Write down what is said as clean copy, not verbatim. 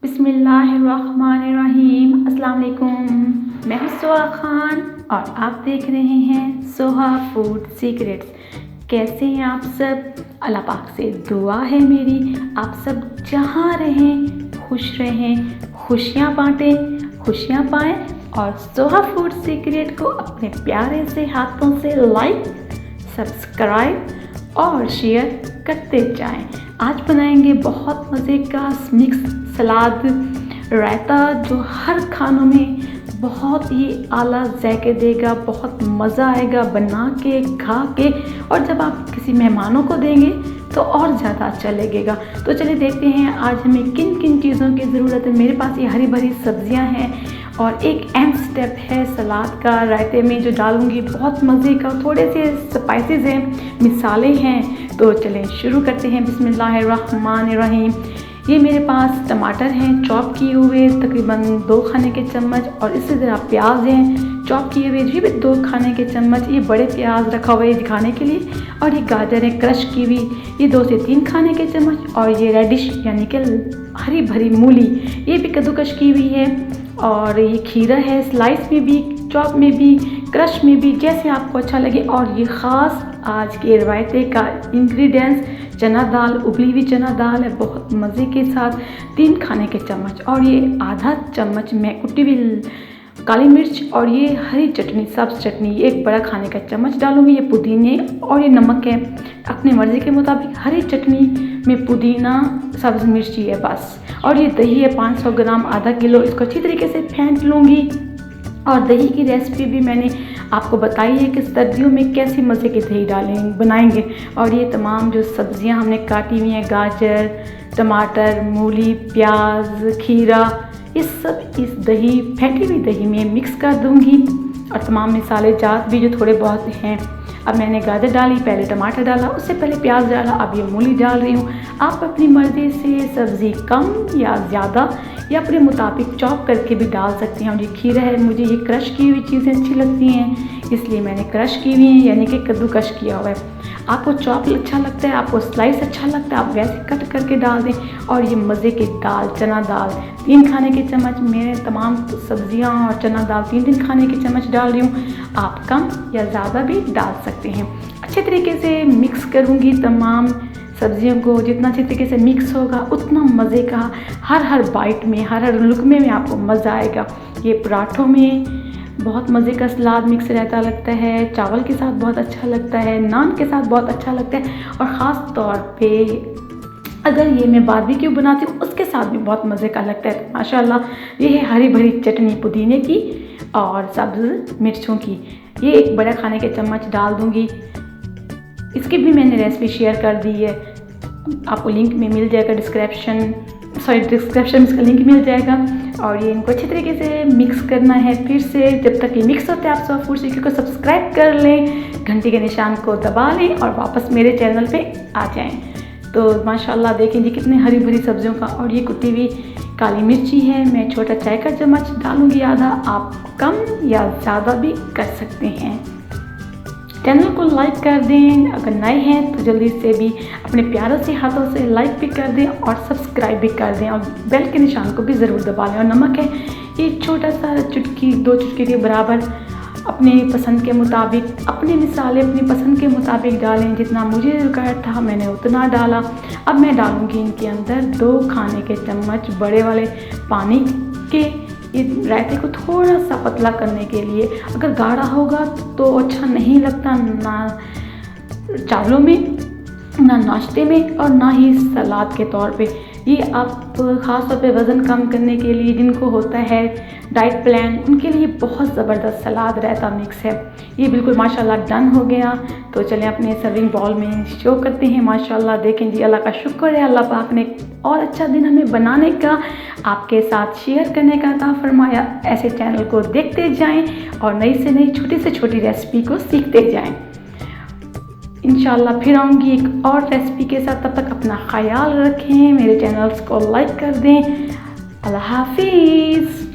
बिस्मिल्लाहिर्रहमानिर्रहीम। अस्सलाम वालेकुम। मैं हूँ सोहा खान और आप देख रहे हैं सोहा फूड सीक्रेट्स। कैसे हैं आप सब? अल्लाह पाक से दुआ है मेरी, आप सब जहाँ रहें खुश रहें, खुशियाँ बांटें, खुशियाँ पाएँ और सोहा फूड सीक्रेट को अपने प्यारे से हाथों से लाइक, सब्सक्राइब और शेयर करते जाएं। आज बनाएंगे बहुत मज़े का मिक्स सलाद रायता जो हर खानों में बहुत ही आला जायके देगा, बहुत मज़ा आएगा बना के खा के, और जब आप किसी मेहमानों को देंगे तो और ज़्यादा अच्छा लगेगा। तो चलिए देखते हैं आज हमें किन किन चीज़ों की ज़रूरत है। मेरे पास ये हरी भरी सब्जियां हैं और एक अहम स्टेप है सलाद का रायते में जो डालूंगी, बहुत मज़े का। थोड़े से स्पाइसेस हैं, मिसाले हैं। तो चलें शुरू करते हैं। बिस्मिल्लाहिर्रहमानिर्रहीम। ये मेरे पास टमाटर हैं चॉप किए हुए तकरीबन 2 खाने के चम्मच, और इससे ज़रा प्याज हैं चॉप किए हुए जी भी 2 खाने के चम्मच। ये बड़े प्याज रखा हुआ है दिखाने के लिए। और ये गाजर है क्रश की हुई, ये 2 से 3 खाने के चम्मच। और ये रेडिश यानी कि हरी भरी मूली, ये भी कद्दूकश की हुई है। और ये खीरा है स्लाइस में भी, चॉप में भी, क्रश में भी, जैसे आपको अच्छा लगे। और ये ख़ास आज के रायते का इंग्रेडिएंट्स चना दाल, उबली हुई चना दाल है बहुत मज़े के साथ 3 खाने के चम्मच। और ये आधा चम्मच मैं कुटी हुई काली मिर्च, और ये हरी चटनी सब्ज़ चटनी 1 बड़ा खाने का चम्मच डालूंगी। ये पुदीने और ये नमक है अपनी मर्ज़ी के मुताबिक। हरी चटनी में पुदीना सब्ज़ मिर्ची है बस। और ये दही है 500 ग्राम, आधा किलो। इसको अच्छी तरीके से फेंट लूँगी। और दही की रेसिपी भी मैंने आपको बताई है कि सर्दियों में कैसे मज़े के दही बनाएंगे। और ये तमाम जो सब्ज़ियां हमने काटी हुई हैं, गाजर, टमाटर, मूली, प्याज, खीरा, ये सब इस दही फेंटी हुई दही में मिक्स कर दूंगी। और तमाम मसाले जात भी जो थोड़े बहुत हैं। अब मैंने गाजर डाली, पहले टमाटर डाला, उससे पहले प्याज डाला, अब ये मूली डाल रही हूँ। आप अपनी मर्ज़ी से सब्ज़ी कम या ज़्यादा या अपने मुताबिक चॉप करके भी डाल सकती हैं। और ये खीरा है, मुझे ये क्रश की हुई चीज़ें अच्छी लगती हैं इसलिए मैंने क्रश की हुई है यानी कि कद्दूकश किया हुआ है। आपको चॉप अच्छा लगता है, आपको स्लाइस अच्छा लगता है, आप वैसे कट करके डाल दें। और ये मज़े की दाल चना दाल 3 खाने के चम्मच, मैं तमाम सब्जियां और चना दाल 3-3 खाने के चम्मच डाल रही हूँ। आप कम या ज़्यादा भी डाल सकते हैं। अच्छे तरीके से मिक्स करूँगी तमाम सब्जियों को। जितना अच्छे तरीके से मिक्स होगा उतना मज़े का हर बाइट में, हर लुकमे में आपको मज़ा आएगा। ये पराठों में बहुत मज़े का सलाद मिक्स रहता लगता है, चावल के साथ बहुत अच्छा लगता है, नान के साथ बहुत अच्छा लगता है। और ख़ास तौर पे अगर ये मैं बारबेक्यू बनाती हूँ उसके साथ भी बहुत मज़े का लगता है। माशाल्लाह ये है हरी भरी चटनी पुदीने की और सब्ज़ मिर्चों की। ये 1 बड़ा खाने के चम्मच डाल दूँगी। इसकी भी मैंने रेसिपी शेयर कर दी है, आपको लिंक में मिल जाएगा, डिस्क्रिप्शन में इसका लिंक मिल जाएगा। और ये इनको अच्छे तरीके से मिक्स करना है। फिर से जब तक ये मिक्स होता है आप सोहा फूड सीक्रेट को सब्सक्राइब कर लें, घंटी के निशान को दबा लें और वापस मेरे चैनल पे आ जाएं। तो माशाल्लाह देखें जी कितने हरी भरी सब्जियों का। और ये कुटी हुई काली मिर्ची है, मैं छोटा चाय का चम्मच डालूँगी आधा, आप कम या ज़्यादा भी कर सकते हैं। चैनल को लाइक कर दें, अगर नए हैं तो जल्दी से भी अपने प्यारों से हाथों से लाइक भी कर दें और सब्सक्राइब भी कर दें, और बेल के निशान को भी ज़रूर दबा लें। और नमक है ये छोटा सा चुटकी 2 चुटकी के बराबर, अपने पसंद के मुताबिक, अपने मिसाले अपनी पसंद के मुताबिक डालें। जितना मुझे रिक्वायर्ड था मैंने उतना डाला। अब मैं डालूँगी इनके अंदर 2 खाने के चम्मच बड़े वाले पानी के। ये रायते को थोड़ा सा पतला करने के लिए, अगर गाढ़ा होगा तो अच्छा नहीं लगता ना चावलों में, ना नाश्ते में, और ना ही सलाद के तौर पे। ये आप ख़ास तौर पे वज़न कम करने के लिए, जिनको होता है डाइट प्लान, उनके लिए बहुत ज़बरदस्त सलाद रायता मिक्स है। ये बिल्कुल माशाल्लाह डन हो गया। तो चलें अपने सर्विंग बाउल में शो करते हैं। माशाल्लाह देखें जी, अल्लाह का शुक्र है, अल्लाह पाक ने और अच्छा दिन हमें बनाने का, आपके साथ शेयर करने का अता फरमाया। ऐसे चैनल को देखते जाएं और नई से नई छोटी से छोटी रेसिपी को सीखते जाएं। इंशाल्लाह फिर आऊँगी एक और रेसिपी के साथ। तब तक अपना ख्याल रखें, मेरे चैनल्स को लाइक कर दें। अल्लाह हाफिज़।